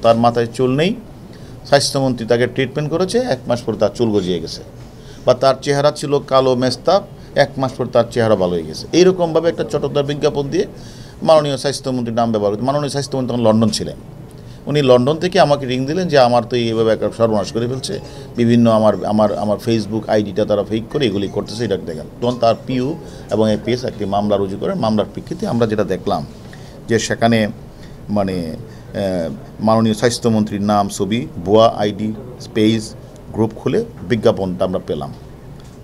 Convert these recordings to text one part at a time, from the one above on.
তার মাথায় চুল নেই, স্বাস্থ্যমন্ত্রী তাকে ট্রিটমেন্ট করেছে, 1 মাস পর তার চুল গজিয়ে গেছে। বা তার চেহারা ছিল কালো মেস্তাব, 1 মাস পর তার চেহারা ভালো হয়ে গেছে। এইরকমভাবে একটা চটকদার বিজ্ঞাপন দিয়ে মাননীয় স্বাস্থ্যমন্ত্রীর নাম ব্যবহার করতে। মাননীয় স্বাস্থ্যমন্ত্রী তখন লন্ডন ছিলেন। উনি লন্ডন থেকে আমাকে রিং দিলেন যে আমার তো এইভাবে একটা সর্বনাশ করে ফেলছে, বিভিন্ন আমার ফেসবুক আইডিটা তারা ফেক করে এগুলি করতেছে, এটা দেখেন। তখন তার পিউ এবং এপিএস একটি মামলা রুজু করেন। মামলার প্রেক্ষিতে আমরা যেটা দেখলাম যে সেখানে মানে মাননীয় স্বাস্থ্যমন্ত্রীর নাম, ছবি, ভুয়া আইডি, পেজ, গ্রুপ খুলে বিজ্ঞাপনটা আমরা পেলাম।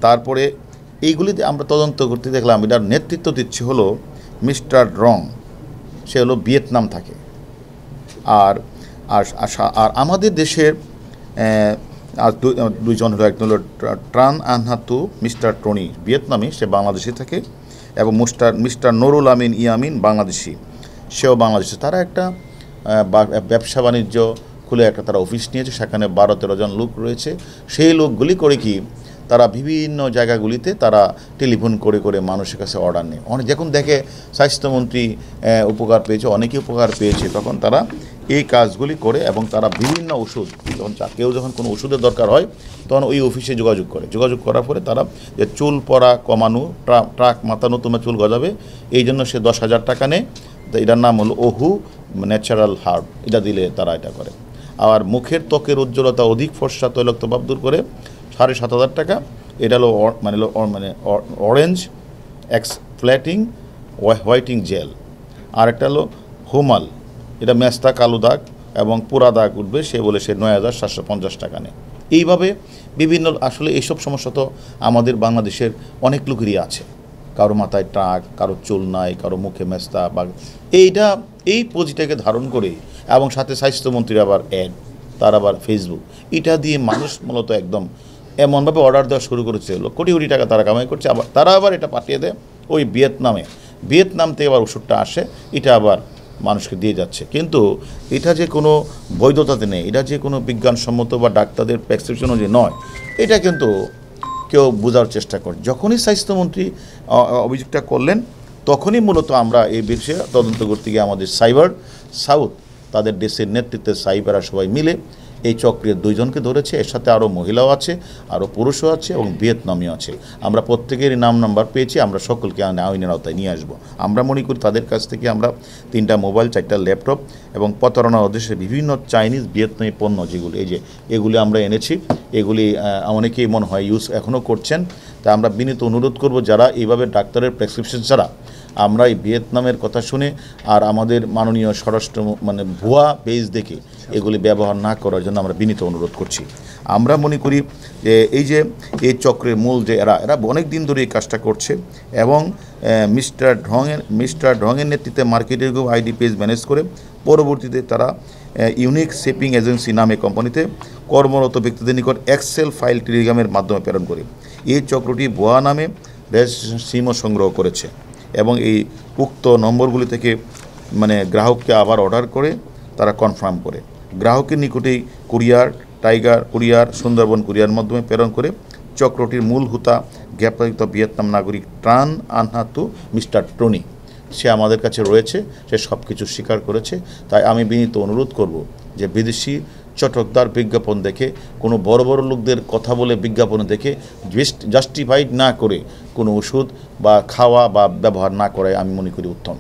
তারপরে এইগুলিতে আমরা তদন্ত করতে দেখলাম এটার নেতৃত্ব দিচ্ছে হলো মিস্টার রং, সে হলো ভিয়েতনাম থাকে। আর আর আমাদের দেশের আর দুইজন হলো, একজন হলো ট্রান আনহাতু মিস্টার টনি, ভিয়েতনামি, সে বাংলাদেশে থাকে, এবং মিস্টার নুরুল আমিন ইয়ামিন, বাংলাদেশি, সেও বাংলাদেশে। তারা একটা ব্যবসা বাণিজ্য খুলে একটা তারা অফিস নিয়েছে, সেখানে 12-13 জন লোক রয়েছে। সেই লোকগুলি করে কি তারা বিভিন্ন জায়গাগুলিতে তারা টেলিফোন করে করে মানুষের কাছে অর্ডার নেয়। যখন দেখে স্বাস্থ্যমন্ত্রী উপকার পেয়েছে, অনেকেই উপকার পেয়েছে, তখন তারা এই কাজগুলি করে এবং তারা বিভিন্ন ওষুধ, কেউ যখন কোনো ওষুধের দরকার হয় তখন ওই অফিসে যোগাযোগ করার পরে তারা যে চুল পড়া কমানো, ট্রাক মাতানো, তোমার চুল গজাবে, এই জন্য সে 10,000 টাকা নেয়। তো এটার নাম হলো ওহু ন্যাচারাল হার্ব, এটা দিলে তারা এটা করে। আর মুখের ত্বকের উজ্জ্বলতা অধিক ফর্সা তৈলাক্তভাব দূর করে 7,500 টাকা। এটা হলো মানে অরেঞ্জ এক্সফ্ল্যাটিং হোয়াইটিং জেল। আর একটা হলো হুমাল, এটা মেস্তা কালো দাগ এবং পোড়া দাগ উঠবে, সে বলে সে 9,750 টাকা নেয়। এইভাবে বিভিন্ন, আসলে এইসব সমস্যা তো আমাদের বাংলাদেশের অনেক লোকেরই আছে, কারো মাথায় টাক, কারো চুল নাই, কারো মুখে মেস্তা, বা এই পুঁজিটাকে ধারণ করে, এবং সাথে স্বাস্থ্যমন্ত্রীর আবার অ্যাড, তার আবার ফেসবুক, এটা দিয়ে মানুষ মূলত একদম এমনভাবে অর্ডার দেওয়া শুরু করেছে, কোটি কোটি টাকা তারা কামাই করছে। তারা আবার এটা পাঠিয়ে দেয় ওই ভিয়েতনাম থেকে আবার ওষুধটা আসে, এটা আবার মানুষকে দিয়ে যাচ্ছে। কিন্তু এটা যে কোনো বৈধতাতে নেই, এটা যে কোনো বিজ্ঞানসম্মত বা ডাক্তারদের প্রেসক্রিপশন অনুযায়ী নয়, এটা কিন্তু কেউ বোঝার চেষ্টা করে। যখনই স্বাস্থ্যমন্ত্রী অভিযোগটা করলেন, তখনই মূলত আমরা এই বিষয়ে তদন্ত করতে গিয়ে আমাদের সাইবার সাউথ, তাদের দেশের নেতৃত্বে সাইবাররা সবাই মিলে এই চক্রের 2 জনকে ধরেছে। এর সাথে আরও মহিলাও আছে, আরও পুরুষও আছে, এবং ভিয়েতনামিও আছে। আমরা প্রত্যেকেরই নাম্বার পেয়েছি, আমরা সকলকে আইনের আওতায় নিয়ে আসবো। আমরা মনে করি তাদের কাছ থেকে আমরা 3টা মোবাইল, 4টা ল্যাপটপ এবং প্রতারণার উদ্দেশ্যে বিভিন্ন চাইনিজ ভিয়েতনামি পণ্য যেগুলি, এই যে এগুলি আমরা এনেছি, এগুলি অনেকেই মনে হয় ইউজ এখনও করছেন। তা আমরা বিনীত অনুরোধ করব, যারা এইভাবে ডাক্তারের প্রেসক্রিপশন ছাড়া আমরা এই ভিয়েতনামের কথা শুনে আর আমাদের মাননীয় স্বরাষ্ট্র ভুয়া পেজ দেখে এগুলি ব্যবহার না করার জন্য আমরা বিনীত অনুরোধ করছি। আমরা মনে করি যে এই চক্রের মূল যে এরা অনেক দিন ধরে এই কাজটা করছে, এবং মিস্টার ঢংয়ের নেতৃত্বে মার্কেটিং আইডি পেজ ম্যানেজ করে পরবর্তীতে তারা ইউনিক শিপিং এজেন্সি নামে কোম্পানিতে কর্মরত ব্যক্তিদের নিকট এক্সেল ফাইল টেলিগ্রামের মাধ্যমে প্রেরণ করে এই চক্রটি ভুয়া নামে রেজিস্ট্রেশন সিমও সংগ্রহ করেছে, এবং এই উক্ত নম্বরগুলি থেকে গ্রাহককে আবার অর্ডার করে তারা কনফার্ম করে গ্রাহকের নিকটেই টাইগার কুরিয়ার, সুন্দরবন কুরিয়ার মাধ্যমে প্রেরণ করে। চক্রটির মূল হুতা গ্রেপ্তারকৃত ভিয়েতনাম নাগরিক ট্রান আনহাতু মিস্টার টনি, সে আমাদের কাছে রয়েছে, সে সব কিছু স্বীকার করেছে। তাই আমি বিনীত অনুরোধ করব যে বিদেশি চটকদার বিজ্ঞাপন দেখে, কোনো বড় বড় লোকদের কথা বলে বিজ্ঞাপন দেখে জাস্টিফাইড না করে কোনো ওষুধ বা খাওয়া বা ব্যবহার না করাই আমি মনে করি উত্তম।